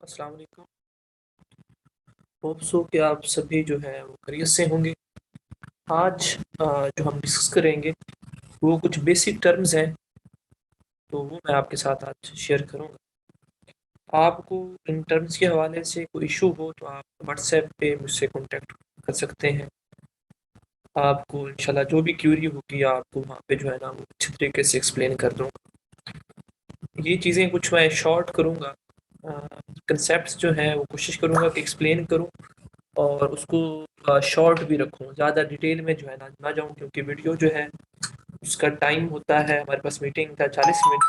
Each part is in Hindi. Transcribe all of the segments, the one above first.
अस्सलाम वालेकुम। होप सो कि आप सभी जो है वो खैरियत से होंगे। आज जो हम डिस्कस करेंगे वो कुछ बेसिक टर्म्स हैं, तो वो मैं आपके साथ आज शेयर करूँगा। आपको इन टर्म्स के हवाले से कोई इशू हो तो आप व्हाट्सएप पे मुझसे कॉन्टैक्ट कर सकते हैं। आपको इंशाल्लाह जो भी क्यूरी होगी आपको वहाँ पे जो है ना वो अच्छी तरीके से एक्सप्लेन कर दूँगा। ये चीज़ें कुछ मैं शॉर्ट करूँगा, कंसेप्ट्स जो हैं वो कोशिश करूँगा कि एक्सप्लेन करूँ और उसको शॉर्ट भी रखूँ, ज़्यादा डिटेल में जो है ना जाऊँ, क्योंकि वीडियो जो है उसका टाइम होता है, हमारे पास मीटिंग का 40 मिनट,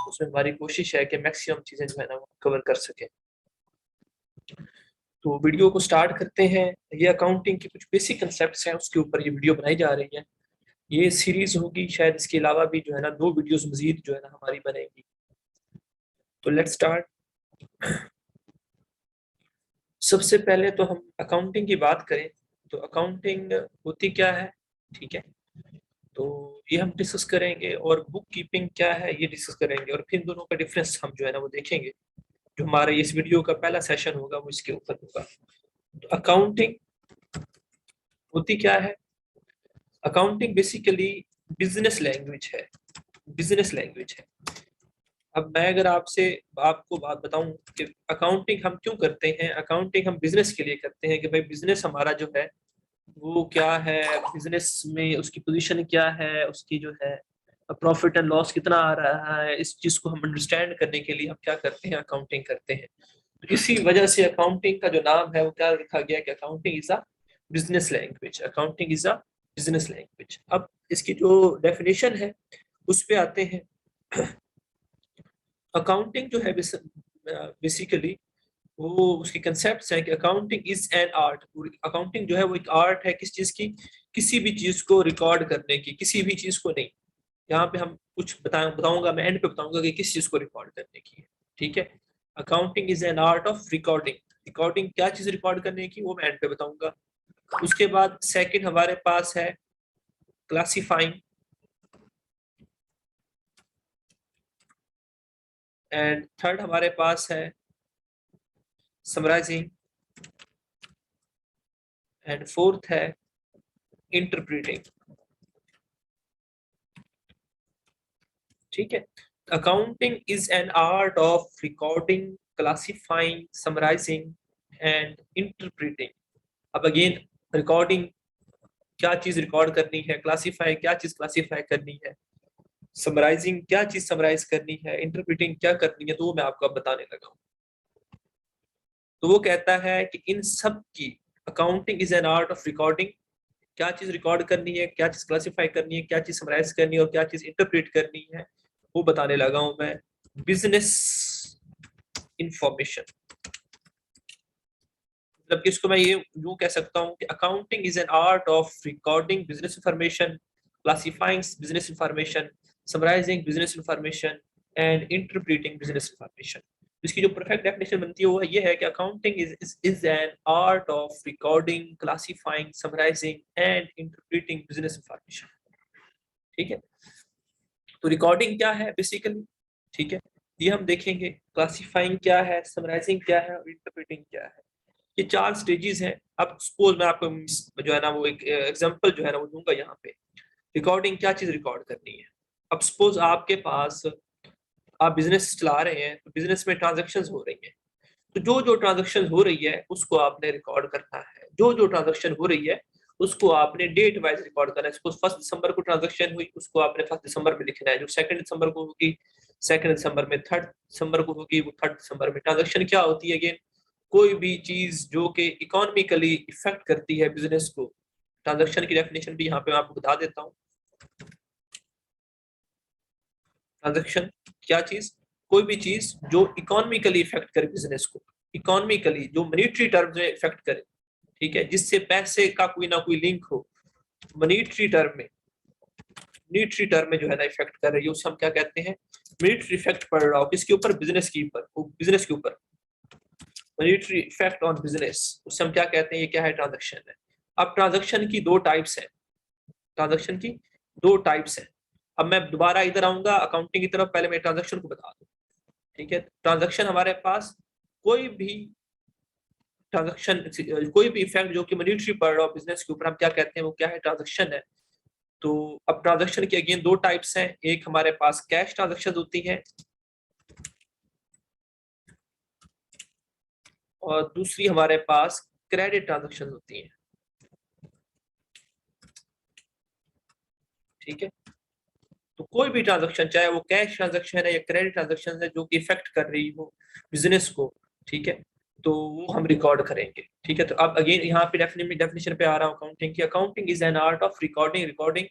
उसमें हमारी कोशिश है कि मैक्सिमम चीज़ें जो है ना वो कवर कर सकें। तो वीडियो को स्टार्ट करते हैं। ये अकाउंटिंग के कुछ बेसिक कंसेप्ट्स हैं, उसके ऊपर ये वीडियो बनाई जा रही है। ये सीरीज होगी, शायद इसके अलावा भी जो है ना 2 वीडियोस मज़ीद जो है ना हमारी बनेगी। तो लेट्स स्टार्ट। सबसे पहले तो हम अकाउंटिंग की बात करें तो अकाउंटिंग होती क्या है, ठीक है, तो ये हम डिस्कस करेंगे, और बुक कीपिंग क्या है ये डिस्कस करेंगे, और फिर दोनों का डिफरेंस हम जो है ना वो देखेंगे। जो हमारे इस वीडियो का पहला सेशन होगा वो इसके ऊपर होगा। तो अकाउंटिंग होती क्या है? अकाउंटिंग बेसिकली बिजनेस लैंग्वेज है, बिजनेस लैंग्वेज है। अब मैं अगर आपको बात बताऊं कि अकाउंटिंग हम क्यों करते हैं, अकाउंटिंग हम बिजनेस के लिए करते हैं कि भाई बिजनेस हमारा जो है वो क्या है, बिजनेस में उसकी पोजीशन क्या है, उसकी जो है प्रॉफिट एंड लॉस कितना आ रहा है, इस चीज को हम अंडरस्टैंड करने के लिए हम क्या करते हैं, अकाउंटिंग करते हैं। तो इसी वजह से अकाउंटिंग का जो नाम है वो क्या लिखा गया कि accounting is a business language, accounting is a business language. अब इसकी जो डेफिनेशन है उस पे आते हैं। अकाउंटिंग जो है बेसिकली वो उसके कंसेप्ट है कि accounting is an art. Accounting जो है वो एक आर्ट है, किस चीज की, किसी भी चीज को रिकॉर्ड करने की, किसी भी चीज को नहीं। यहाँ पे हम कुछ बताऊंगा, मैं एंड पे बताऊंगा कि किस चीज को रिकॉर्ड करने की है, ठीक है। Accounting is an art of recording. Recording क्या चीज रिकॉर्ड करने की वो मैं एंड पे बताऊंगा। उसके बाद सेकंड हमारे पास है क्लासिफाइंग, एंड थर्ड हमारे पास है समराइजिंग, एंड फोर्थ है इंटरप्रेटिंग, ठीक है। Accounting is an art of recording, classifying, summarising and interpreting. अब अगेन रिकॉर्डिंग क्या चीज रिकॉर्ड करनी है, क्लासिफाई क्या चीज क्लासिफाई करनी है, समराइजिंग क्या चीज समराइज करनी है, इंटरप्रेटिंग क्या करनी है, तो वो मैं आपको अब बताने लगा हूँ। तो वो कहता है कि इन सब की accounting is an art of recording, क्या चीज रिकॉर्ड करनी है, क्या चीज क्लासिफाई करनी है, क्या चीज समराइज करनी है और क्या चीज इंटरप्रेट करनी है, वो बताने लगा हूं मैं। बिजनेस इंफॉर्मेशन, मतलब कि इसको मैं ये यूं कह सकता हूं कि accounting is an art of recording business information, classifying business information, summarising business information and interpreting business information. इसकी जो परफेक्ट डेफिनेशन बनती है वो ये है कि accounting is an art of recording, classifying, summarising and interpreting business information, ठीक है। तो रिकॉर्डिंग क्या है बेसिकली, ठीक है, ये हम देखेंगे। क्लासिफाइंग क्या है, समराइजिंग क्या है और इंटरप्रेटिंग क्या है। ये 4 स्टेजेस हैं। अब सपोज मैं आपको जो है ना वो एक एग्जांपल जो है ना वो दूंगा यहाँ पे। रिकॉर्डिंग क्या चीज रिकॉर्ड करनी है। अब सपोज आपके पास, आप बिजनेस चला रहे हैं, तो बिजनेस में ट्रांजेक्शन हो रही है, तो जो जो ट्रांजेक्शन हो रही है उसको आपने रिकॉर्ड करना है। जो जो ट्रांजेक्शन हो रही है उसको आपने डेट वाइज रिकॉर्ड करना है। सपोज 1 दिसंबर को ट्रांजेक्शन हुई, उसको आपने 1 दिसंबर में लिखना है। जो 2 दिसंबर को होगी 2 दिसंबर में, 3 दिसंबर को होगी वो 3 दिसंबर में। ट्रांजेक्शन क्या होती है, अगेन कोई भी चीज जो कि इकोनॉमिकली इफेक्ट करती है बिजनेस को। ट्रांजेक्शन की डेफिनेशन भी यहाँ पे मैं आपको बता देता हूँ। ट्रांजेक्शन क्या चीज, कोई भी चीज जो इकोनॉमिकली इफेक्ट करे बिजनेस को, इकोनॉमिकली जो मॉनेटरी टर्म्स में इफेक्ट करे, ठीक है, जिससे पैसे का कोई ना कोई लिंक हो, मॉनेटरी टर्म में, मॉनेटरी टर्म में जो है ना इफेक्ट कर रही है, उसे हम क्या कहते हैं, मॉनेटरी इफेक्ट पड़ रहा हो किसके ऊपर, बिजनेस के ऊपर, बिजनेस के ऊपर, मॉनेटरी इफेक्ट ऑन बिजनेस, उसे हम क्या कहते हैं, ये क्या है, ट्रांजेक्शन है। अब ट्रांजेक्शन की 2 टाइप्स है, ट्रांजेक्शन की 2 टाइप्स है। अब मैं दोबारा इधर आऊंगा अकाउंटिंग की तरफ, पहले मैं ट्रांजेक्शन को बता दूं, ठीक है। ट्रांजेक्शन हमारे पास कोई भी ट्रांजैक्शन, कोई भी इफेक्ट जो कि मॉनेटरी पड़ रहा हो बिजनेस के ऊपर, हम क्या कहते हैं, वो क्या है, ट्रांजैक्शन है। तो अब ट्रांजैक्शन की अगेन दो टाइप्स हैं, एक हमारे पास कैश ट्रांजैक्शन होती है और दूसरी हमारे पास क्रेडिट ट्रांजैक्शन होती है। ठीक है, तो कोई भी ट्रांजैक्शन, चाहे वो कैश ट्रांजैक्शन है या क्रेडिट ट्रांजैक्शन है, जो कि इफेक्ट कर रही हो बिजनेस को, ठीक है, तो वो हम रिकॉर्ड करेंगे। ठीक है, तो अब अगेन यहाँ पे डेफिनेशन पे आ रहा हूँ अकाउंटिंग की। Accounting is an art of recording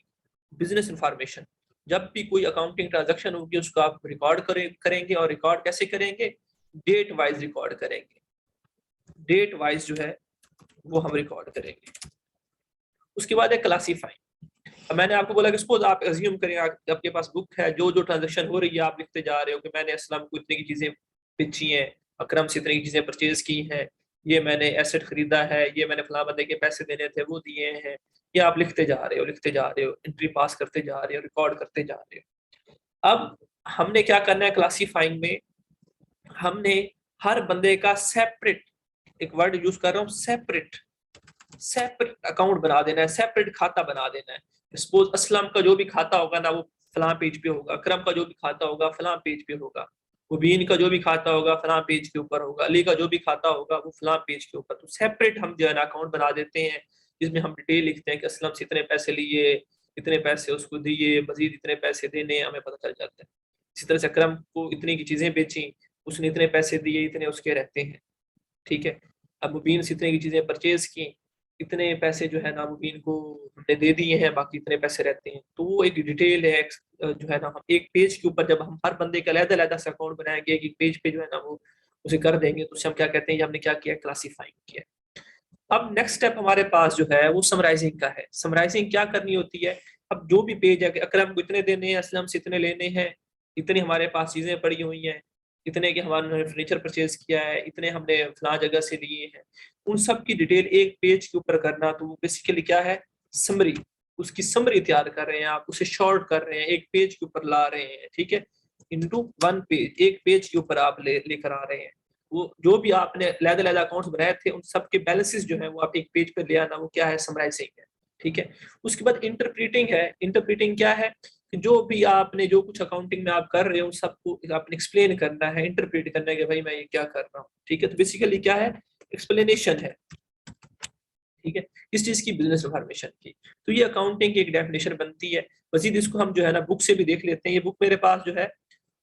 business information. जब भी कोई अकाउंटिंग ट्रांजैक्शन होगी उसको आप रिकॉर्ड करेंगे, और रिकॉर्ड कैसे करेंगे, डेट वाइज रिकॉर्ड करेंगे। डेट वाइज जो है वो हम रिकॉर्ड करेंगे। उसके बाद है क्लासीफाइंग। अब मैंने आपको बोला कि सपोज आप अज्यूम करें आपके पास बुक है, जो जो ट्रांजैक्शन हो रही है आप लिखते जा रहे हो कि मैंने असलम को इतने की चीजें बेची हैं, अकरम से इतनी की चीजें परचेज की हैं, ये मैंने एसेट खरीदा है, ये मैंने फलां बंदे के पैसे देने थे वो दिए हैं। ये आप लिखते जा रहे हो, लिखते जा रहे हो, एंट्री पास करते जा रहे हो, रिकॉर्ड करते जा रहे हो। अब हमने क्या करना है क्लासीफाइंग में, हमने हर बंदे का सेपरेट, एक वर्ड यूज कर रहा हूँ, सेपरेट अकाउंट बना देना है, सेपरेट खाता बना देना है। सपोज असलम का जो भी खाता होगा ना वो फलां पेज पे होगा, अकरम का जो भी खाता होगा फलां पेज पे होगा, मुबीन का जो भी खाता होगा फलां पेज के ऊपर होगा, अली का जो भी खाता होगा वो फलां पेज के ऊपर। तो सेपरेट हम जो है ना अकाउंट बना देते हैं, जिसमें हम डिटेल लिखते हैं कि असलम से इतने पैसे लिए, इतने पैसे उसको दिए, मजीद इतने पैसे देने, हमें पता चल जाता है। इसी तरह से अकरम को इतनी की चीजें बेची, उसने इतने पैसे दिए, इतने उसके रहते हैं। ठीक है, अब मुबीन से इतने की चीजें परचेज की, इतने पैसे जो है ना मुबीन को हमने दे दिए हैं, बाकी इतने पैसे रहते हैं। तो वो एक डिटेल है, जो है ना हम एक पेज के ऊपर जब हम हर बंदे का अलग-अलग से अकाउंट बनाएंगे, एक पेज पे जो है ना वो उसे कर देंगे, तो उसे हम क्या कहते हैं, ये हमने क्या किया, क्लासीफाइंग किया। अब नेक्स्ट स्टेप हमारे पास जो है वो समराइजिंग का है। समराइजिंग क्या करनी होती है, अब जो भी पेज है कि अकरम को इतने देने हैं, असलम से इतने लेने हैं, इतनी हमारे पास चीजें पड़ी हुई हैं, इतने के हमारे फर्नीचर परचेज किया है, इतने हमने फला जगह से लिए हैं, उन सब की डिटेल एक पेज के ऊपर करना। तो वो बेसिकली क्या है, समरी, उसकी समरी तैयार कर रहे हैं आप, उसे शॉर्ट कर रहे हैं, एक पेज के ऊपर ला रहे हैं। ठीक है, इनटू वन पेज, एक पेज के ऊपर आप लेकर आ रहे हैं। वो जो भी आपने अलग-अलग अकाउंट्स बनाए थे उन सब के बैलेंसेस जो है वो आप एक पेज पे ले आना, वो क्या है, समराइजिंग है। ठीक है, उसके बाद इंटरप्रीटिंग है। इंटरप्रीटिंग क्या है, कि जो भी आपने जो कुछ अकाउंटिंग में आप कर रहे हो सबको आपने एक्सप्लेन करना है, इंटरप्रेट करना है कि भाई मैं ये क्या कर रहा हूँ। ठीक है, तो बेसिकली क्या है, एक्सप्लेनेशन है। ठीक है, किस चीज की, बिजनेस इंफॉर्मेशन की। तो ये अकाउंटिंग की एक डेफिनेशन बनती है। मजीद इसको हम जो है ना बुक से भी देख लेते हैं। ये बुक मेरे पास जो है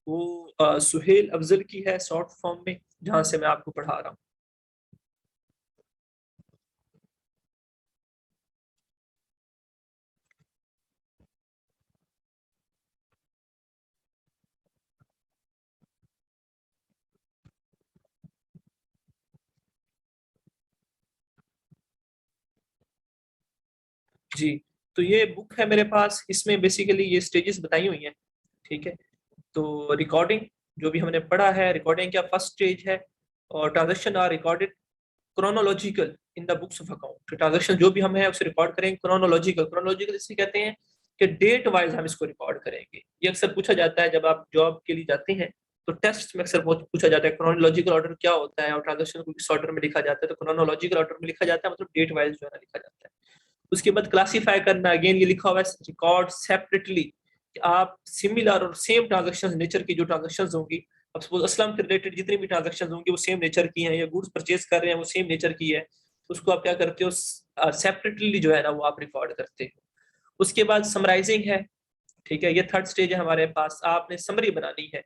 वो सुहेल अफजल की है, शॉर्ट फॉर्म में, जहां से मैं आपको पढ़ा रहा हूँ। जी, तो ये बुक है मेरे पास, इसमें बेसिकली ये स्टेजेस बताई हुई हैं। ठीक है, तो रिकॉर्डिंग जो भी हमने पढ़ा है, रिकॉर्डिंग का फर्स्ट स्टेज है, और transaction are recorded chronological in the books of account. Transaction जो भी हम है उसे रिकॉर्ड करेंगे क्रोनोलॉजिकल। क्रोनोलॉजिकल इसे कहते हैं कि डेट वाइज हम इसको रिकॉर्ड करेंगे। ये अक्सर पूछा जाता है जब आप जॉब के लिए जाते हैं, तो टेस्ट में अक्सर पूछा जाता है क्रोनोलॉजिकल ऑर्डर क्या होता है, और ट्रांजेक्शन को किस ऑर्डर में लिखा जाता है। तो क्रोनोलॉजिकल ऑर्डर में लिखा जाता है, मतलब डेट वाइज जो है ना लिखा जाता है। उसके बाद क्लासीफाई करना, अगेन ये लिखा हुआ है, रिकॉर्ड सेपरेटली, कि आप सिमिलर और सेम ट्रांजेक्शन नेचर की जो ट्रांजेक्शन होंगी, अब सपोज असलम के रिलेटेड जितनी भी ट्रांजेक्शन होंगी वो सेम नेचर की हैं, या गुड्स परचेज कर रहे हैं वो सेम नेचर की है, तो उसको आप क्या करते हो, सेपरेटली जो है ना वो आप रिकॉर्ड करते हो। उसके बाद समराइजिंग है। ठीक है, ये थर्ड स्टेज है हमारे पास, आपने समरी बनानी है,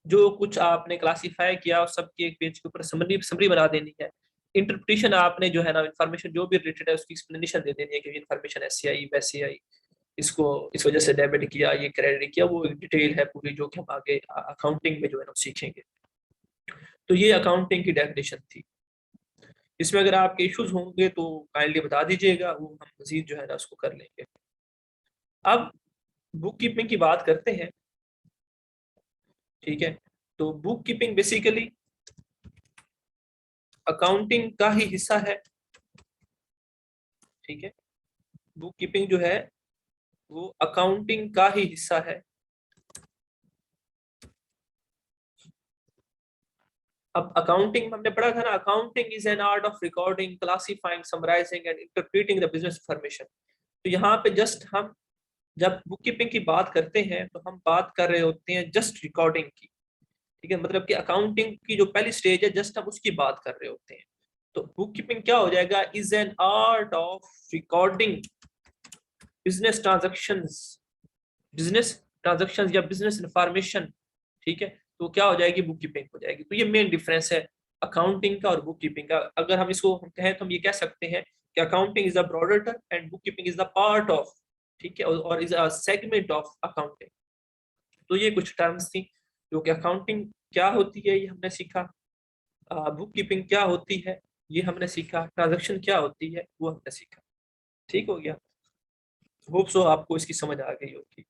जो कुछ आपने क्लासीफाई किया और सबके एक पेज के ऊपर समरी समरी बना देनी है। इंटरप्रिटेशन, आपने जो है ना इन्फॉर्मेशन जो भी रिलेटेड है उसकी एक्सप्लेनेशन दे देनी है कि इन्फॉर्मेशन ऐसी आई वैसी आई, इसको इस वजह से डेबिट किया, ये क्रेडिट किया, वो एक डिटेल है पूरी जो कि हम आगे अकाउंटिंग में जो है ना सीखेंगे। तो ये अकाउंटिंग की डेफिनेशन थी। इसमें अगर आपके इश्यूज होंगे तो काइंडली बता दीजिएगा, वो हम मजीद जो है ना उसको कर लेंगे। अब बुक कीपिंग की बात करते हैं। ठीक है, तो बुक कीपिंग बेसिकली अकाउंटिंग का ही हिस्सा है। ठीक है, बुक कीपिंग जो है वो अकाउंटिंग का ही हिस्सा है। अब अकाउंटिंग हमने पढ़ा था ना, accounting is an art of recording, classifying, summarising and interpreting the business information. तो यहाँ पे जस्ट हम जब बुक कीपिंग की बात करते हैं तो हम बात कर रहे होते हैं जस्ट रिकॉर्डिंग की, ठीक है। मतलब कि अकाउंटिंग की जो पहली स्टेज है जस्ट हम उसकी बात कर रहे होते हैं। तो बुक कीपिंग क्या हो जाएगा, is an art of recording business transactions, business transactions या बिजनेस इंफॉर्मेशन, ठीक है। तो क्या हो जाएगी, बुक कीपिंग हो जाएगी। तो ये मेन डिफरेंस है अकाउंटिंग का और बुक कीपिंग का। अगर हम इसको कहें तो हम ये कह सकते हैं कि accounting is the broader term and book keeping is the part of, ठीक है, और is a segment of accounting. तो ये कुछ टर्म्स थी जो कि अकाउंटिंग क्या होती है ये हमने सीखा, बुक कीपिंग क्या होती है ये हमने सीखा, ट्रांजेक्शन क्या होती है वो हमने सीखा। ठीक हो गया, होप सो आपको इसकी समझ आ गई होगी।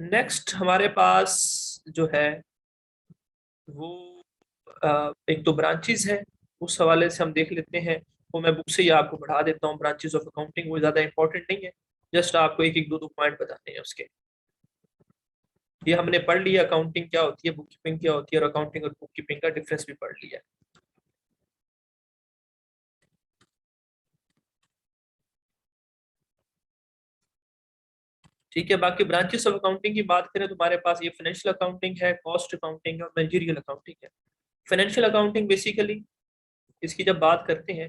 नेक्स्ट हमारे पास जो है वो एक तो ब्रांचेस है, उस हवाले से हम देख लेते हैं। वो मैं बुक से ही आपको पढ़ा देता हूँ, ब्रांचेस ऑफ अकाउंटिंग, वो ज्यादा इंपॉर्टेंट नहीं है, जस्ट आपको एक एक दो दो पॉइंट बताने हैं उसके। ये हमने पढ़ लिया अकाउंटिंग क्या होती है, बुक कीपिंग क्या होती है, और अकाउंटिंग और बुक कीपिंग का डिफरेंस भी पढ़ लिया। ठीक है, बाकी ब्रांचेस ऑफ अकाउंटिंग की बात करें तो हमारे पास ये फाइनेंशियल अकाउंटिंग है, कॉस्ट अकाउंटिंग है और मैनेजरियल अकाउंटिंग है। फाइनेंशियल अकाउंटिंग बेसिकली इसकी जब बात करते हैं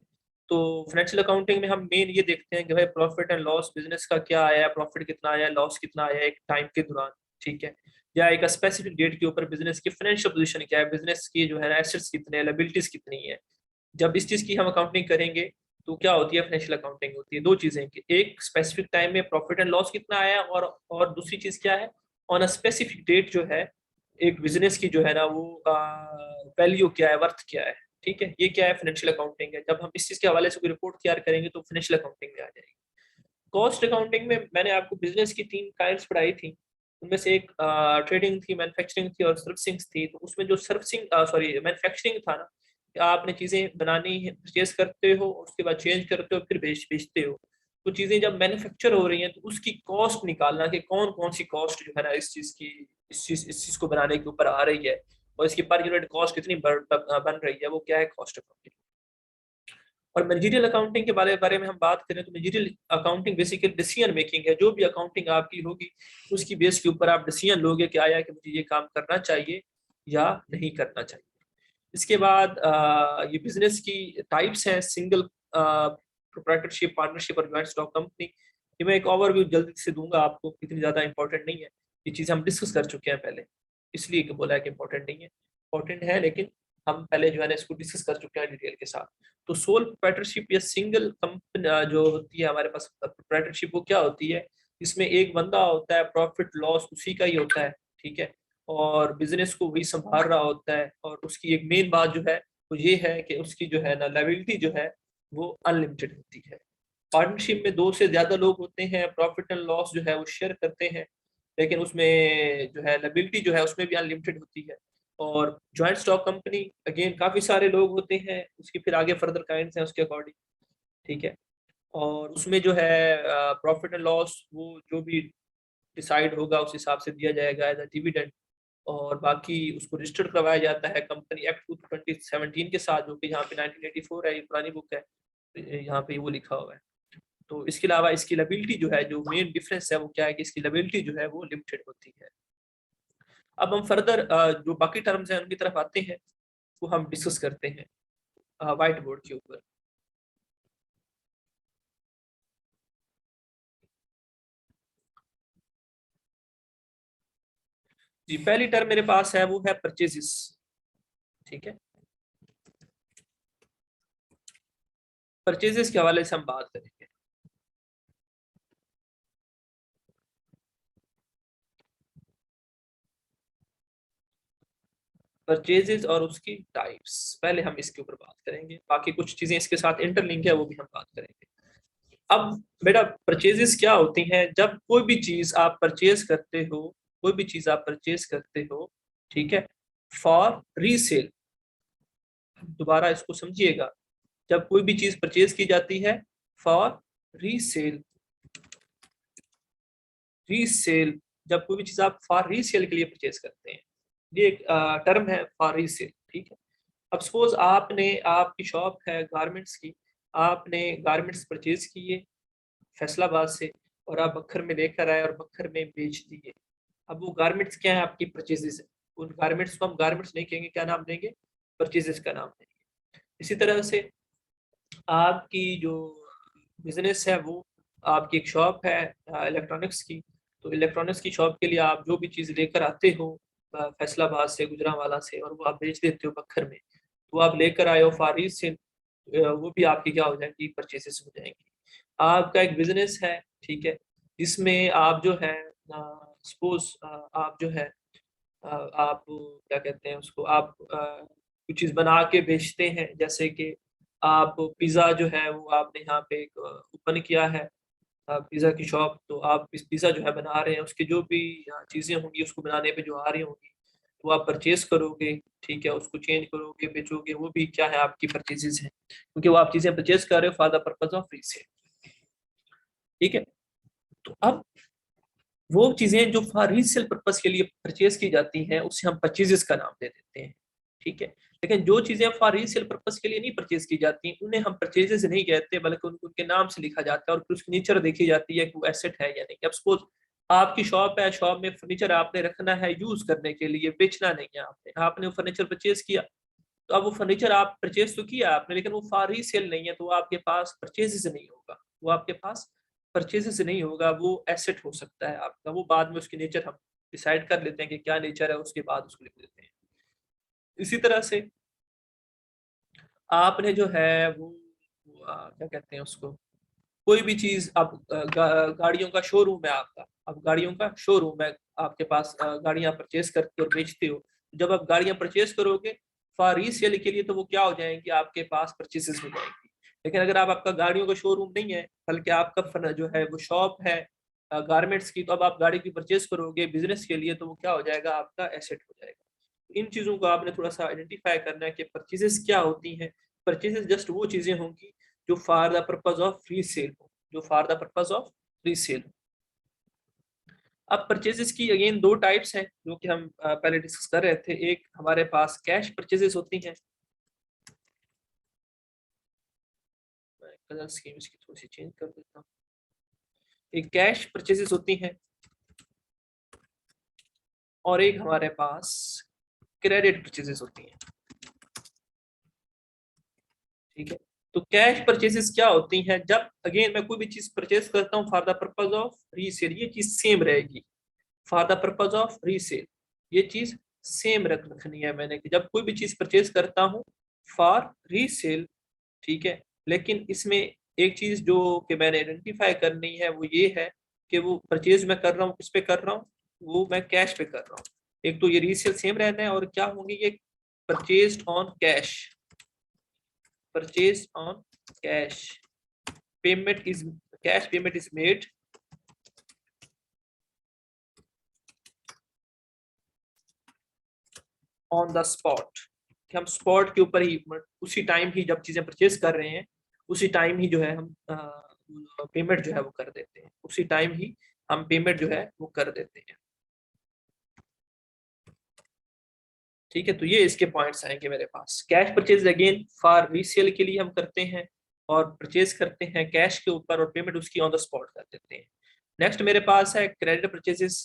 तो फाइनेंशियल अकाउंटिंग में हम मेन ये देखते हैं कि भाई प्रॉफिट एंड लॉस बिजनेस का क्या आया है, प्रॉफिट कितना आया है, लॉस कितना आया है एक टाइम के दौरान, ठीक है, या एक स्पेसिफिक डेट के ऊपर बिजनेस की फाइनेंशियल पोजीशन क्या है, बिजनेस की जो है एसेट्स कितने हैं, लायबिलिटीज कितनी है। जब इस चीज की हम अकाउंटिंग करेंगे तो क्या होती है, फाइनेंशियल अकाउंटिंग होती है। दो चीजें कि एक स्पेसिफिक टाइम में प्रॉफिट एंड लॉस कितना आया है, और दूसरी चीज क्या है, ऑन अ स्पेसिफिक डेट जो है एक बिजनेस की जो है ना वो वैल्यू क्या है, वर्थ क्या है, ठीक है। ये क्या है, फाइनेंशियल अकाउंटिंग है। जब हम इस चीज के हवाले से कोई रिपोर्ट तैयार करेंगे तो फाइनेंशियल अकाउंटिंग में आ जाएगी। कॉस्ट अकाउंटिंग में मैंने आपको बिजनेस की तीन काइंड्स पढ़ाई थी, उनमें से एक ट्रेडिंग थी, मैन्युफैक्चरिंग थी और सर्विसिंग थी। तो उसमें जो सर्विसिंग सॉरी मैन्युफैक्चरिंग था ना, कि आपने चीजें बनानी है, परचेज करते हो, उसके बाद चेंज करते हो, फिर बेचते हो। तो चीजें जब मैन्युफैक्चर हो रही हैं तो उसकी कॉस्ट निकालना कि कौन कौन सी कॉस्ट जो है ना इस चीज की, इस चीज को बनाने के ऊपर आ रही है, और इसकी पर यूनिट कॉस्ट कितनी बन रही है, वो क्या है, कॉस्ट अकाउंटिंग। और मैनेजरियल अकाउंटिंग के बारे में हम बात करें तो managerial accounting basically decision making है। जो भी अकाउंटिंग आपकी होगी उसकी बेस के ऊपर आप डिसीजन लोगे कि आया कि मुझे ये काम करना चाहिए या नहीं करना चाहिए। इसके बाद ये बिजनेस की टाइप्स हैं, सिंगल प्रोप्राइटरशिप, पार्टनरशिप और ज्वाइंट स्टॉक कंपनी। ये मैं एक ओवरव्यू जल्दी से दूंगा आपको, इतनी ज्यादा इंपॉर्टेंट नहीं है, ये चीजें हम डिस्कस कर चुके हैं पहले, इसलिए कि बोला है कि इंपॉर्टेंट नहीं है, इंपॉर्टेंट है लेकिन हम पहले जो है ना इसको डिस्कस कर चुके हैं डिटेल के साथ। तो सोल प्रोप्राइटरशिप या सिंगल कंपनी जो होती है हमारे पास प्रोप्राइटरशिप, वो क्या होती है, इसमें एक बंदा होता है, प्रॉफिट लॉस उसी का ही होता है, ठीक है, और बिजनेस को वही संभाल रहा होता है। और उसकी एक मेन बात जो है वो ये है कि उसकी जो है ना लायबिलिटी जो है वो अनलिमिटेड होती है। पार्टनरशिप में दो से ज्यादा लोग होते हैं, प्रॉफिट एंड लॉस जो है वो शेयर करते हैं, लेकिन उसमें जो है लायबिलिटी जो है उसमें भी अनलिमिटेड होती है। और ज्वाइंट स्टॉक कंपनी अगेन काफी सारे लोग होते हैं, उसकी फिर आगे फर्दर काइंड्स हैं उसके अकॉर्डिंग, ठीक है। और उसमें जो है प्रॉफिट एंड लॉस वो जो भी डिसाइड होगा उस हिसाब से दिया जाएगा एज अ डिविडेंड। और बाकी उसको रजिस्टर्ड करवाया जाता है कंपनी एक्ट 2017 के साथ, जो कि यहाँ पे 1984 है, ये पुरानी बुक है, तो यहाँ पे वो लिखा हुआ है। तो इसके अलावा इसकी लायबिलिटी जो है, जो मेन डिफरेंस है वो क्या है कि इसकी लायबिलिटी जो है वो लिमिटेड होती है। अब हम फर्दर जो बाकी टर्म्स हैं उनकी तरफ आते हैं, वो हम डिस्कस करते हैं व्हाइट बोर्ड के ऊपर। जी, पहली टर्म मेरे पास है वो है परचेजेस, ठीक है। परचेजेस के हवाले से हम बात करेंगे। परचेजेस और उसकी टाइप्स, पहले हम इसके ऊपर बात करेंगे, बाकी कुछ चीजें इसके साथ इंटरलिंक है वो भी हम बात करेंगे। अब बेटा परचेजेस क्या होती हैं, जब कोई भी चीज आप परचेज करते हो, कोई भी चीज आप परचेज करते हो, ठीक है, फॉर रीसेल। दोबारा इसको समझिएगा, जब कोई भी चीज परचेज की जाती है फॉर रीसेल, रीसेल, जब कोई भी चीज आप फॉर रीसेल के लिए परचेज करते हैं, ये एक टर्म है फॉर रीसेल, ठीक है। अब सपोज आपकी शॉप है गारमेंट्स की, आपने गारमेंट्स परचेज किए फैसलाबाद से और आप बखर में लेकर आए और बखर में बेच दिए। अब वो गारमेंट्स क्या है, आपकी परचेजेस है। उन गारमेंट्स को हम गारमेंट्स नहीं कहेंगे, क्या नाम देंगे, परचेजेस का नाम देंगे। इसी तरह से आपकी जो बिजनेस है वो, आपकी एक शॉप है इलेक्ट्रॉनिक्स की, तो इलेक्ट्रॉनिक्स की शॉप के लिए आप जो भी चीज़ लेकर आते हो फैसलाबाद से, गुजरांवाला से, और वो आप बेच देते हो बखर में, तो आप लेकर आए हो फारीज से, वो भी आपकी क्या हो जाएंगी, परचेसेस हो जाएंगी। आपका एक बिजनेस है, ठीक है, जिसमें आप जो है सपोज आप जो है आप क्या कहते हैं उसको, आप कुछ चीज़ बना के बेचते हैं, जैसे कि आप पिज़्ज़ा जो है वो आपने यहाँ पे एक ओपन किया है पिज़्ज़ा की शॉप, तो आप इस पिज़्ज़ा जो है बना रहे हैं, उसकी जो भी चीज़ें होंगी उसको बनाने पे जो आ रही होंगी, तो आप परचेज करोगे, ठीक है, उसको चेंज करोगे, बेचोगे, वो भी क्या है, आपकी परचेजेस हैं, क्योंकि वो आप चीज़ें परचेज कर रहे हो for the purpose of resale, ठीक है। तो अब वो चीजें जो फॉर रीसेल पर्पस के लिए परचेज की जाती हैं उसे हम परचेजेस का नाम दे देते हैं, ठीक है। लेकिन जो चीजें फॉर रीसेल पर्पस के लिए नहीं परचेज की जाती उन्हें हम परचेजेस नहीं कहते, बल्कि उनके नाम से लिखा जाता है और फिर उसकी नेचर देखी जाती है कि वो एसेट है या नहीं। अब सपोज आपकी शॉप है, शॉप में फर्नीचर आपने रखना है यूज करने के लिए, बेचना नहीं है, आपने वो फर्नीचर परचेज किया, तो अब वो फर्नीचर आप परचेज तो किया आपने, लेकिन वो फॉर रीसेल नहीं है, तो वो आपके पास परचेजेस नहीं होगा, वो आपके पास परचेजेस नहीं होगा, वो एसेट हो सकता है आपका। वो बाद में उसकी नेचर हम डिसाइड कर लेते हैं कि क्या नेचर है, उसके बाद उसको लिख देते हैं। इसी तरह से आपने जो है वो क्या कहते हैं उसको, कोई भी चीज आप गाड़ियों का शोरूम है आपका, अब गाड़ियों का शोरूम है आपके पास, गाड़ियां परचेज करके और बेचते हो, जब आप गाड़ियां परचेज करोगे फॉर रीसेल के लिए, तो वो क्या हो जाएंगी, आपके पास परचेजेस हो जाएंगी। लेकिन अगर आपका गाड़ियों का शोरूम नहीं है, बल्कि आपका जो है वो शॉप है गारमेंट्स की, तो अब आप गाड़ी की परचेज करोगे बिजनेस के लिए, तो वो क्या हो जाएगा, आपका एसेट हो जाएगा। इन चीजों को आपने थोड़ा सा आइडेंटिफाई करना है कि परचेजेस क्या होती हैं। परचेजेस जस्ट वो चीजें होंगी जो for the purpose of resale हो, जो for the purpose of resale. अब परचेजेस की अगेन दो टाइप्स हैं जो कि हम पहले डिस्कस कर रहे थे। एक हमारे पास कैश परचेजेस होती हैं, कलर स्कीम इसकी थोड़ी सी चेंज कर देता हूँ। एक कैश परचेजेस होती हैं और एक हमारे पास क्रेडिट परचेजेस होती हैं, ठीक है। तो कैश परचेजेस क्या होती हैं, जब अगेन मैं कोई भी चीज परचेज करता हूँ for the purpose of resale, ये चीज सेम रहेगी for the purpose of resale, ये चीज सेम रखनी है मैंने, कि जब कोई भी चीज परचेज करता हूँ फॉर रीसेल, ठीक है, लेकिन इसमें एक चीज जो कि मैंने आइडेंटिफाई करनी है वो ये है कि वो परचेज मैं कर रहा हूँ किस पे कर रहा हूँ, वो मैं कैश पे कर रहा हूँ। एक तो ये रीसेल सेम रहना है, और क्या होंगी ये, purchase on cash, purchase on cash, payment is cash payment is made on the spot, कि हम स्पॉट के ऊपर ही उसी टाइम ही जब चीजें परचेज कर रहे हैं उसी टाइम ही जो है हम पेमेंट जो है वो कर देते हैं, उसी टाइम ही हम पेमेंट जो है वो कर देते हैं, ठीक है। तो ये इसके पॉइंट्स आएंगे मेरे पास। Cash purchase again for resale के लिए हम करते हैं और परचेज करते हैं कैश के ऊपर और पेमेंट उसकी ऑन द स्पॉट कर देते हैं। नेक्स्ट मेरे पास है credit purchases.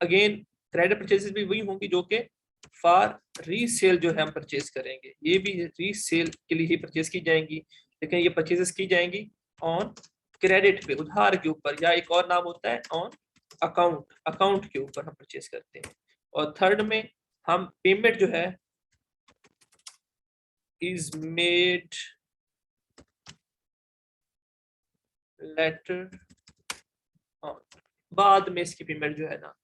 Again credit purchases भी वही होंगी जो कि फॉर रीसेल जो है हम परचेज करेंगे, ये भी रीसेल के लिए ही परचेज की जाएंगी, लेकिन ये परचेजेस की जाएंगी ऑन क्रेडिट पे, उधार के ऊपर, या एक और नाम होता है ऑन अकाउंट, अकाउंट के ऊपर हम परचेज करते हैं। और थर्ड में हम पेमेंट जो है इज मेड लेटर ऑन, बाद में इसकी पेमेंट जो है ना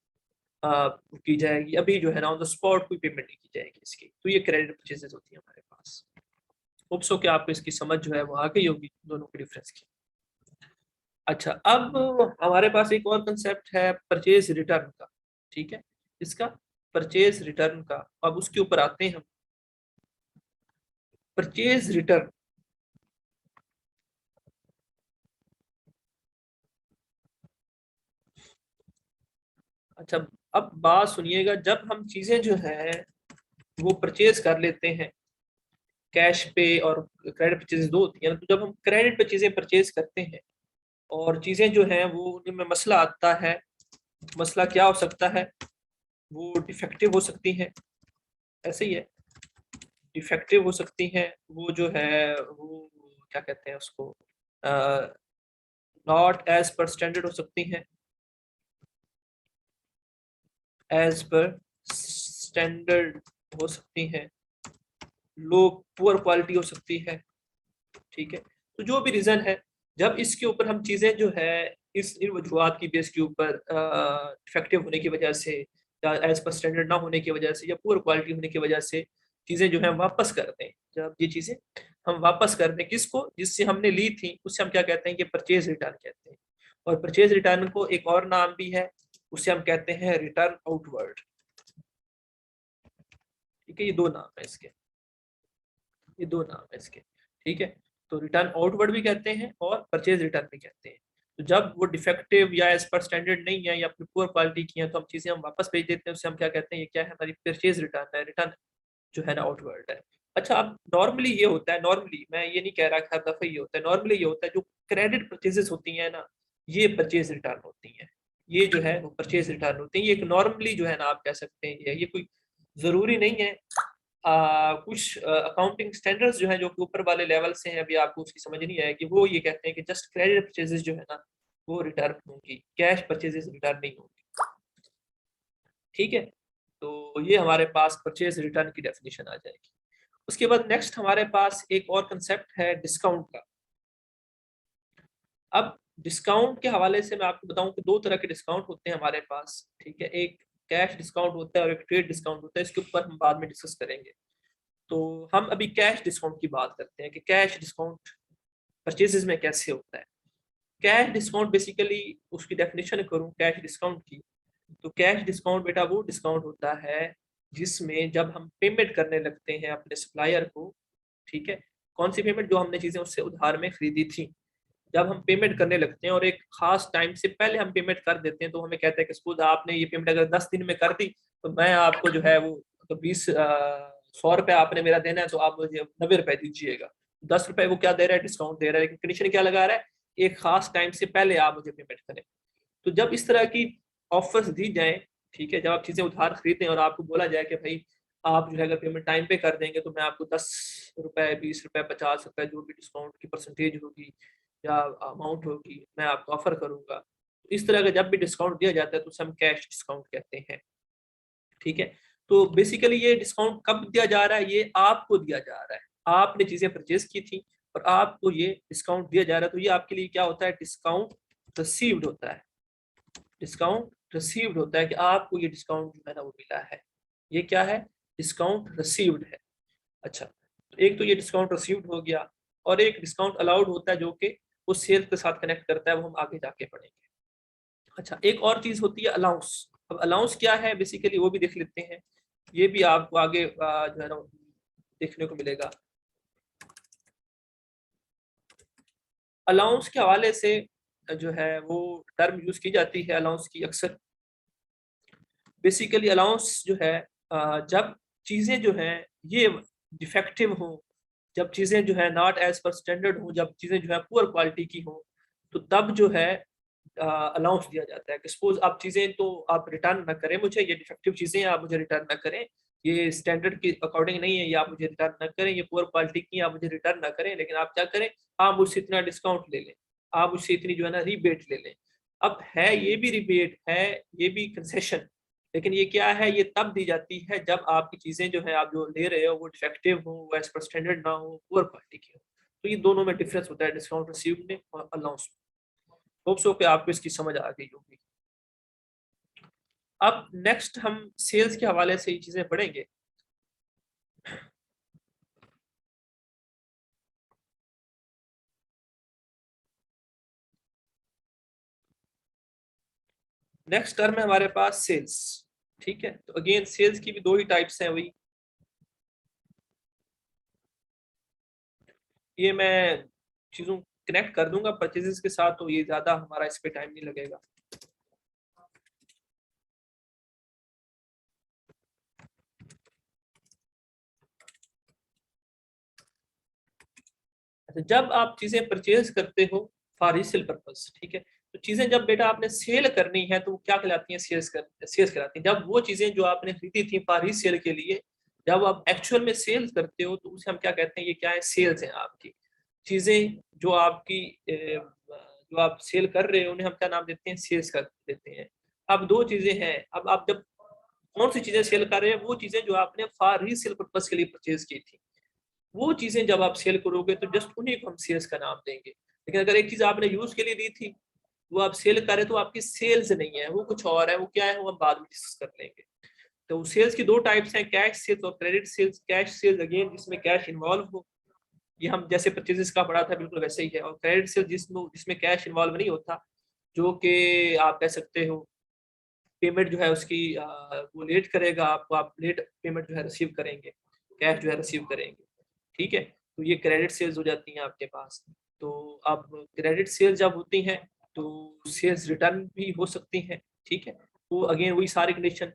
की जाएगी, अभी जो है ना ऑन द स्पॉट कोई पेमेंट नहीं की जाएगी इसकी। तो ये क्रेडिट परचेजेस होती है हमारे पास। होप सो कि आपको इसकी समझ जो है वो आ गई होगी दोनों के डिफरेंस की। अच्छा, अब हमारे पास एक और कंसेप्ट है परचेज रिटर्न का, ठीक है, इसका परचेज रिटर्न का। अब उसके ऊपर आते हैं हम। परचेज रिटर्न अच्छा, अब बात सुनिएगा, जब हम चीजें जो है वो परचेज कर लेते हैं कैश पे और क्रेडिट पे, चीजें दो होती है ना, तो जब हम क्रेडिट पे चीजें परचेज करते हैं और चीजें जो हैं वो उनमें मसला आता है, मसला क्या हो सकता है, वो डिफेक्टिव हो सकती हैं, ऐसे ही है, डिफेक्टिव हो सकती हैं, वो जो है वो क्या कहते हैं उसको, नॉट एज पर स्टैंडर्ड हो सकती हैं, एज पर स्टैंडर्ड हो सकती हैं, लो पुअर क्वालिटी हो सकती है, ठीक है। तो जो भी रीजन है, जब इसके ऊपर हम चीजें जो है इस इन वजूहत की बेस के ऊपर डिफेक्टिव होने की वजह से या एज पर स्टैंडर्ड ना होने की वजह से या पुअर क्वालिटी होने की वजह से चीजें जो है हम वापस कर दें, जब ये चीजें हम वापस कर दें किसको, जिससे हमने ली थी उससे हम क्या कहते हैं कि परचेज रिटर्न कहते हैं। और परचेज रिटर्न को एक और नाम भी है, उसे हम कहते हैं रिटर्न आउटवर्ड। ठीक है, ये दो नाम है इसके, ये दो नाम है इसके, ठीक है। तो रिटर्न आउटवर्ड भी कहते हैं और परचेज रिटर्न भी कहते हैं। तो जब वो डिफेक्टिव या एज पर स्टैंडर्ड नहीं है या अपनी पुअर क्वालिटी की है तो हम चीजें हम वापस भेज देते हैं, उससे हम क्या कहते हैं, ये क्या है, हमारी परचेज रिटर्न है, रिटर्न जो है ना आउटवर्ड है। अच्छा, अब नॉर्मली ये होता है, नॉर्मली मैं ये नहीं कह रहा कि हर दफा ये होता है, नॉर्मली ये होता है जो क्रेडिट परचेजेस होती हैं ना, ये परचेज रिटर्न होती हैं, ये जो है वो परचेज रिटर्न होती है, ये एक नॉर्मली जो है ना आप कह सकते हैं, ये कोई जरूरी नहीं है। कुछ अकाउंटिंग स्टैंडर्ड्स जो है जो कि ऊपर वाले लेवल से हैं, अभी आपको उसकी समझ नहीं आएगी, वो ये कहते हैं कि जस्ट क्रेडिट परचेजेस जो है ना वो रिटर्न होंगी, कैश परचेजेस रिटर्न नहीं होंगी, ठीक है। तो ये हमारे पास परचेज रिटर्न की डेफिनेशन आ जाएगी। उसके बाद नेक्स्ट हमारे पास एक और कंसेप्ट है डिस्काउंट का। अब डिस्काउंट के हवाले से मैं आपको बताऊं कि दो तरह के डिस्काउंट होते हैं हमारे पास, ठीक है, एक कैश डिस्काउंट होता है और एक ट्रेड डिस्काउंट होता है, इसके ऊपर हम बाद में डिस्कस करेंगे। तो हम अभी कैश डिस्काउंट की बात करते हैं कि कैश डिस्काउंट परचेजेस में कैसे होता है। कैश डिस्काउंट बेसिकली उसकी डेफिनेशन करूं कैश डिस्काउंट की, तो कैश डिस्काउंट बेटा वो डिस्काउंट होता है जिसमें जब हम पेमेंट करने लगते हैं अपने सप्लायर को, ठीक है, कौन सी पेमेंट, जो हमने चीजें उससे उधार में खरीदी थी, जब हम पेमेंट करने लगते हैं और एक खास टाइम से पहले हम पेमेंट कर देते हैं, तो हमें कहता है कि सपोज आपने ये पेमेंट अगर 10 दिन में कर दी तो मैं आपको जो है वो, तो 100 रुपये आपने मेरा देना है तो आप मुझे 90 रुपए दीजिएगा। 10 रुपए वो क्या दे रहा है, डिस्काउंट दे रहा है, लेकिन कंडीशन क्या लगा रहा है, एक खास टाइम से पहले आप मुझे पेमेंट करें। तो जब इस तरह की ऑफर्स दी जाए, ठीक है, जब आप चीजें उधार खरीदें और आपको बोला जाए कि भाई आप जो है अगर पेमेंट टाइम पे कर देंगे तो मैं आपको 10 रुपए, 20 रुपए, 50 रुपए, जो भी डिस्काउंट की परसेंटेज होगी या अमाउंट होगी मैं आपको ऑफर करूंगा। तो इस तरह का जब भी डिस्काउंट दिया जाता है तो उसे हम कैश डिस्काउंट कहते हैं, ठीक है। तो बेसिकली ये डिस्काउंट कब दिया जा रहा है, ये आपको दिया जा रहा है, आपने चीजें परचेज की थी और आपको ये डिस्काउंट दिया जा रहा है, तो ये आपके लिए क्या होता है, डिस्काउंट रिसीव्ड होता है, डिस्काउंट रिसीव्ड होता है कि आपको ये डिस्काउंट जो है ना वो मिला है, ये क्या है, डिस्काउंट रिसीव्ड है। अच्छा, तो एक तो ये डिस्काउंट रिसीव्ड हो गया, और एक डिस्काउंट अलाउड होता है जो कि उस सेल के साथ कनेक्ट करता है, वो हम आगे जाके पढ़ेंगे। अच्छा, एक और चीज होती है अलाउंस। अब अलाउंस क्या है बेसिकली वो भी देख लेते हैं, ये भी आपको आगे जो है ना देखने को मिलेगा। अलाउंस के हवाले से जो है वो टर्म यूज की जाती है अलाउंस की अक्सर। बेसिकली अलाउंस जो है जब चीजें जो हैं ये डिफेक्टिव हो, जब चीजें जो है नॉट एज पर स्टैंडर्ड हो, जब चीजें जो है पुअर क्वालिटी की हो, तो तब जो है अलाउंस दिया जाता है कि सपोज आप चीजें तो आप रिटर्न ना करें मुझे, ये डिफेक्टिव चीजें आप मुझे रिटर्न ना करें, ये स्टैंडर्ड के अकॉर्डिंग नहीं है, ये आप मुझे रिटर्न ना करें, ये पुअर क्वालिटी की आप मुझे रिटर्न ना करें, लेकिन आप क्या करें, आप मुझसे इतना डिस्काउंट ले लें, आप मुझसे इतनी जो है ना रिबेट ले लें। अब है ये भी रिबेट है, ये भी कंसेशन, लेकिन ये क्या है, ये तब दी जाती है जब आपकी चीजें जो है आप जो ले रहे हो वो डिफेक्टिव हो, वो एज पर स्टैंडर्ड ना हो, पुअर क्वालिटी की हो। तो ये दोनों में डिफरेंस होता है डिस्काउंट रिसीव में और अलाउंस में। होप सो कि आपको इसकी समझ आ गई होगी। अब नेक्स्ट हम सेल्स के हवाले से ये चीजें पढ़ेंगे। नेक्स्ट टर्म है हमारे पास सेल्स, ठीक है। तो अगेन सेल्स की भी दो ही टाइप्स हैं वही, ये मैं चीजों कनेक्ट कर दूंगा परचेजेस के साथ, तो ये ज्यादा हमारा इस पे टाइम नहीं लगेगा। अच्छा, जब आप चीजें परचेज करते हो फॉर रीसेल पर्पस, ठीक है, तो चीजें जब बेटा आपने सेल करनी है तो वो क्या कहलाती हैं? सेल्स कहलाती हैं। जब वो चीजें जो आपने खरीदी थी फॉर रीसेल के लिए, जब आप एक्चुअल में सेल्स करते हो तो उसे हम क्या कहते हैं? ये क्या है? सेल्स हैं आपकी चीजें जो आपकी जो आप सेल कर रहे हो उन्हें हम क्या नाम देते हैं? सेल्स कर देते हैं। अब दो चीजें हैं। अब आप जब कौन सी चीजें सेल कर रहे हैं? वो चीजें जो आपने फॉर रीसेल पर्पस के लिए परचेज की थी, वो चीजें जब आप सेल करोगे तो जस्ट उन्हीं को हम सेल्स का नाम देंगे। लेकिन अगर एक चीज आपने यूज के लिए दी थी, वो आप सेल कर रहे तो आपकी सेल्स नहीं है, वो कुछ और है। वो क्या है? वो हम बाद में डिस्कस कर लेंगे। तो सेल्स की दो टाइप्स हैं, कैश सेल्स और credit sales. Cash sales again जिसमें कैश इन्वॉल्व हो, ये हम जैसे परचेजेस का पढ़ा था बिल्कुल वैसे ही है। और क्रेडिट सेल्स जिसमें कैश इन्वॉल्व नहीं होता, जो कि आप कह सकते हो पेमेंट जो है उसकी वो लेट करेगा आपको, आप लेट पेमेंट जो है रिसीव करेंगे, कैश जो है रिसीव करेंगे, ठीक है। तो ये क्रेडिट सेल्स हो जाती हैं आपके पास। तो आप क्रेडिट सेल्स जब होती हैं तो सेल्स रिटर्न भी हो सकती हैं, ठीक है। वो अगेन वही सारी कंडीशन,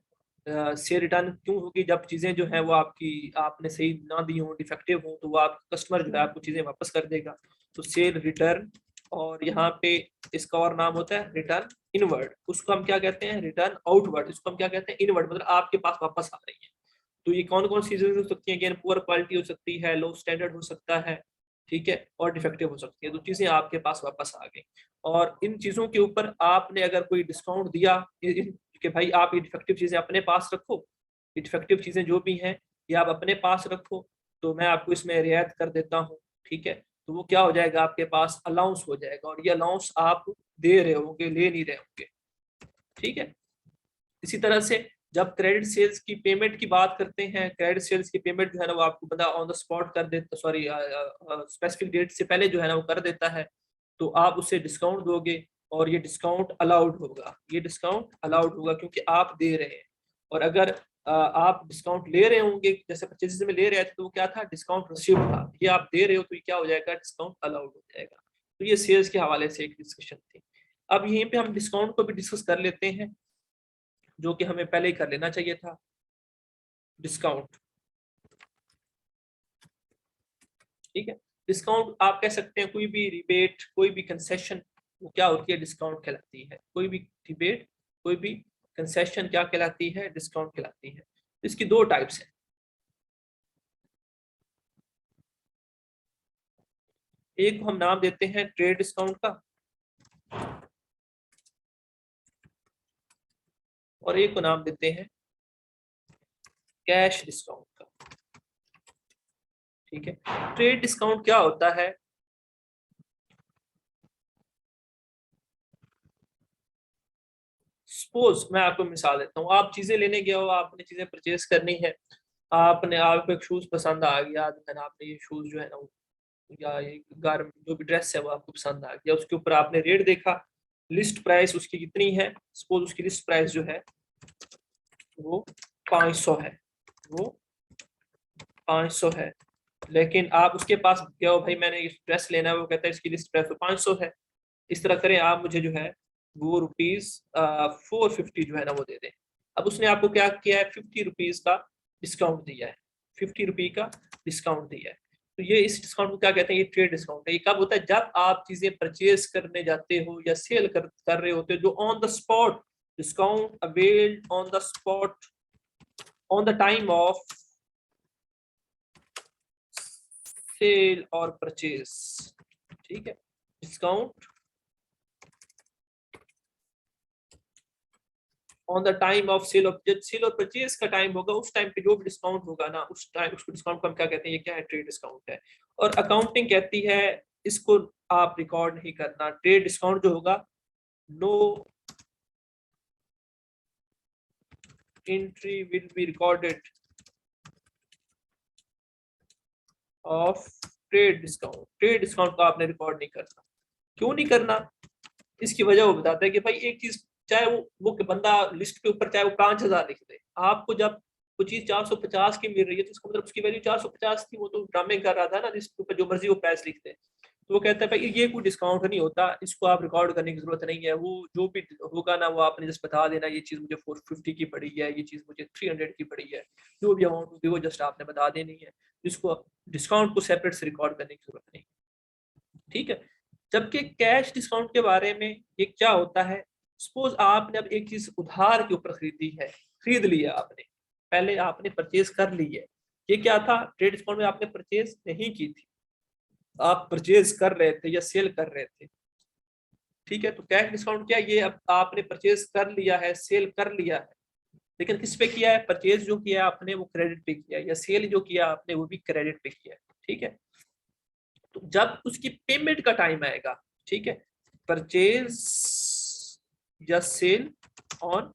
सेल रिटर्न क्यों होगी? जब चीज़ें जो है वो आपकी आपने सही ना दी हो, डिफेक्टिव हो, तो वो आप कस्टमर जो है आपको चीज़ें वापस कर देगा। तो सेल रिटर्न, और यहाँ पे इसका और नाम होता है रिटर्न इनवर्ड। उसको हम क्या कहते हैं? Return outward. इसको हम क्या कहते हैं? इनवर्ड, मतलब आपके पास वापस आ रही है। तो ये कौन कौन सी चीजें हो सकती हैं? अगेन पुअर क्वालिटी हो सकती है, लो स्टैंडर्ड हो सकता है, ठीक है, और डिफेक्टिव हो सकती है। तो चीजें आपके पास वापस आ गई, और इन चीजों के ऊपर आपने अगर कोई डिस्काउंट दिया कि भाई आप ये डिफेक्टिव चीजें अपने पास रखो, ये डिफेक्टिव चीजें जो भी हैं ये आप अपने पास रखो, तो मैं आपको इसमें रियायत कर देता हूँ, ठीक है। तो वो क्या हो जाएगा? आपके पास अलाउंस हो जाएगा, और ये अलाउंस आप दे रहे होंगे, ले नहीं रहे होंगे, ठीक है। इसी तरह से जब क्रेडिट सेल्स की पेमेंट की बात करते हैं, क्रेडिट सेल्स की पेमेंट जो है ना वो आपको बंदा ऑन द स्पॉट कर देता, सॉरी स्पेसिफिक डेट से पहले जो है ना वो कर देता है, तो आप उसे डिस्काउंट दोगे, और ये डिस्काउंट अलाउड होगा, ये डिस्काउंट अलाउड होगा क्योंकि आप दे रहे हैं। और अगर आप डिस्काउंट ले रहे होंगे, जैसे परचेजेस में ले रहे थे तो वो क्या था? डिस्काउंट रिसीव था। ये आप दे रहे हो तो ये क्या हो जाएगा? डिस्काउंट अलाउड हो जाएगा। तो ये सेल्स के हवाले से एक डिस्कशन थी। अब यहीं पे हम डिस्काउंट को भी डिस्कस कर लेते हैं, जो कि हमें पहले ही कर लेना चाहिए था। डिस्काउंट, ठीक है। डिस्काउंट आप कह सकते हैं कोई भी रिबेट, कोई भी कंसेशन, वो क्या होती है? डिस्काउंट कहलाती है। कोई भी रिबेट, कोई भी कंसेशन क्या कहलाती है? डिस्काउंट कहलाती है। इसकी दो टाइप्स हैं। एक को हम नाम देते हैं ट्रेड डिस्काउंट का, और एक को नाम देते हैं कैश डिस्काउंट का, ठीक है। ट्रेड डिस्काउंट क्या होता है? सपोज मैं आपको मिसाल देता हूँ, आप चीजें लेने गए हो, आपने चीजें परचेज करनी है, आपने आपको एक शूज पसंद आ गया, है ना, आपने ये शूज जो है ना या ये गारमेंट जो भी ड्रेस है वो आपको पसंद आ गया, उसके ऊपर आपने रेट देखा, लिस्ट प्राइस उसकी कितनी है? सपोज उसकी लिस्ट प्राइस जो है वो 500 है, वो 500 है। लेकिन आप उसके पास गए हो, भाई मैंने इस ड्रेस लेना है, वो कहता है इसकी लिस्ट प्राइस तो 500 है। इस तरह करें, आप मुझे जो है वो रुपीज 450 जो है ना वो दे दें। अब उसने आपको क्या किया है? 50 रुपीज का डिस्काउंट दिया है, 50 रुपये का डिस्काउंट दिया है। तो ये इस डिस्काउंट को क्या कहते हैं? ये ट्रेड डिस्काउंट है। ये कब होता है? जब आप चीजें परचेज करने जाते हो या सेल कर रहे होते हो, जो on the spot discount availed on the spot on the time of sale और परचेज, ठीक है। Discount on the time of sale, of जब सेल और परचेज का टाइम होगा उस टाइम पे जो भी डिस्काउंट होगा ना, उस टाइम उसको डिस्काउंट को हम क्या कहते हैं? ये क्या है? ट्रेड डिस्काउंट है। और अकाउंटिंग कहती है इसको आप रिकॉर्ड नहीं करना। ट्रेड डिस्काउंट जो होगा, no entry will be recorded of trade discount. Trade discount को आपने रिकॉर्ड नहीं करना। क्यों नहीं करना? इसकी वजह वो बताता है कि भाई एक चीज, चाहे वो बंदा लिस्ट के ऊपर चाहे वो 5,000 लिख दे, आपको जब वो चीज 450 की मिल रही है तो इसका मतलब उसकी वैल्यू 450 थी। वो तो ड्रामे कर रहा था ना, लिस्ट के ऊपर जो मर्जी वो प्राइस लिख दे। तो वो कहता है भाई ये कोई डिस्काउंट नहीं होता, इसको आप रिकॉर्ड करने की जरूरत नहीं है। वो जो भी होगा ना वो आपने जस्ट बता देना, ये चीज मुझे 450 की पड़ी है, ये चीज मुझे 300 की पड़ी है, जो भी अमाउंट होगी वो जस्ट आपने बता देनी है। इसको डिस्काउंट को सेपरेट से रिकॉर्ड करने की जरूरत नहीं। ठीक है। जबकि कैश डिस्काउंट के बारे में ये क्या होता है, सपोज आपने अब एक चीज उधार के ऊपर खरीदी है, खरीद लिया आपने, पहले आपने परचेज कर ली है, ये क्या था, ट्रेड डिस्काउंट में आपने परचेज नहीं की थी, आप परचेज कर रहे थे या सेल कर रहे थे। ठीक है, तो कैश डिस्काउंट क्या, ये अब आपने परचेज कर लिया है, सेल कर लिया है, लेकिन किस पे किया है, परचेज जो किया आपने वो क्रेडिट पे किया है, या सेल जो किया आपने वो भी क्रेडिट पे किया है। ठीक है, तो जब उसकी पेमेंट का टाइम आएगा, ठीक है, परचेज या सेल ऑन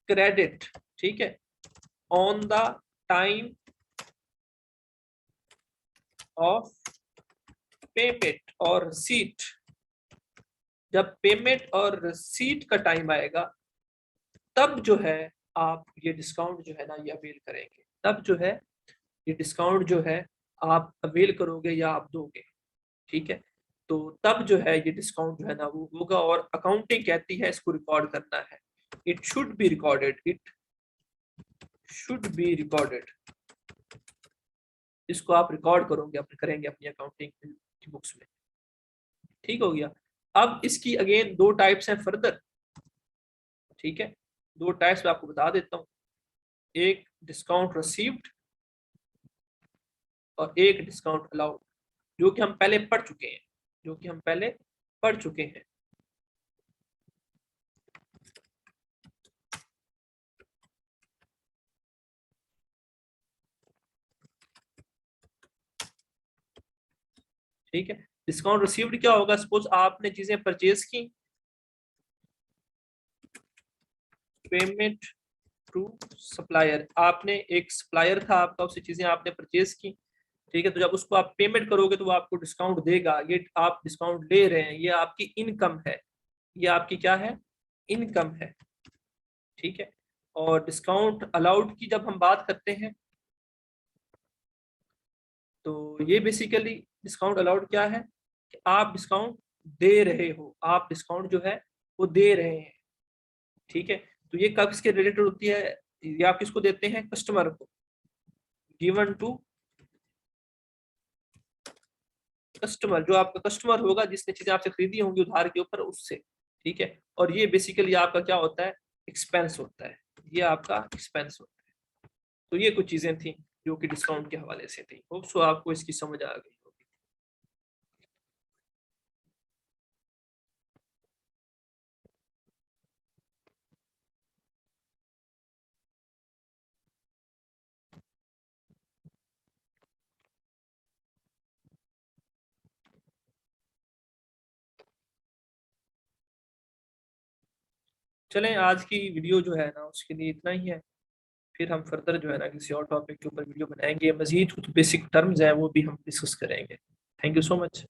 क्रेडिट, ठीक है, on the time of payment और रिसीट, जब पेमेंट और रिसीट का टाइम आएगा तब जो है आप ये डिस्काउंट जो है ना ये अवेल करेंगे, तब जो है ये डिस्काउंट जो है आप अवेल करोगे या आप दोगे। ठीक है, तो तब जो है ये डिस्काउंट जो है ना वो होगा, और अकाउंटिंग कहती है इसको रिकॉर्ड करना है, it should be recorded, it should be recorded, इसको आप रिकॉर्ड करोगे, अपने करेंगे अपनी अकाउंटिंग की बुक्स में। ठीक हो गया। अब इसकी अगेन दो टाइप्स हैं फर्दर। ठीक है, दो टाइप्स मैं आपको बता देता हूँ, एक डिस्काउंट रिसीव्ड और एक डिस्काउंट अलाउड, जो कि हम पहले पढ़ चुके हैं, जो कि हम पहले पढ़ चुके हैं। ठीक है, डिस्काउंट रिसीव्ड क्या होगा, सपोज आपने चीजें परचेज की, पेमेंट टू सप्लायर, आपने एक सप्लायर था आपका, उससे चीजें आपने परचेज की। ठीक है, तो जब उसको आप पेमेंट करोगे तो वो आपको डिस्काउंट देगा, ये आप डिस्काउंट ले रहे हैं, ये आपकी इनकम है, ये आपकी क्या है, इनकम है। ठीक है, और डिस्काउंट अलाउड की जब हम बात करते हैं तो ये बेसिकली डिस्काउंट अलाउड क्या है कि आप डिस्काउंट दे रहे हो, आप डिस्काउंट जो है वो दे रहे हैं। ठीक है, तो ये कब किसके रिलेटेड होती है, ये आप किसको देते हैं, कस्टमर को, गिवन टू कस्टमर, जो आपका कस्टमर होगा जिसने चीजें आपसे खरीदी होंगी उधार के ऊपर उससे। ठीक है, और ये बेसिकली आपका क्या होता है, एक्सपेंस होता है, ये आपका एक्सपेंस होता है। तो ये कुछ चीजें थी जो कि डिस्काउंट के हवाले से थी, होप सो आपको इसकी समझ आ गई होगी। चलें, आज की वीडियो जो है ना उसके लिए इतना ही है, फिर हम फर्दर जो है ना किसी और टॉपिक के ऊपर वीडियो बनाएंगे, मजीद कुछ बेसिक टर्म्स हैं वो भी हम डिस्कस करेंगे। Thank you so much.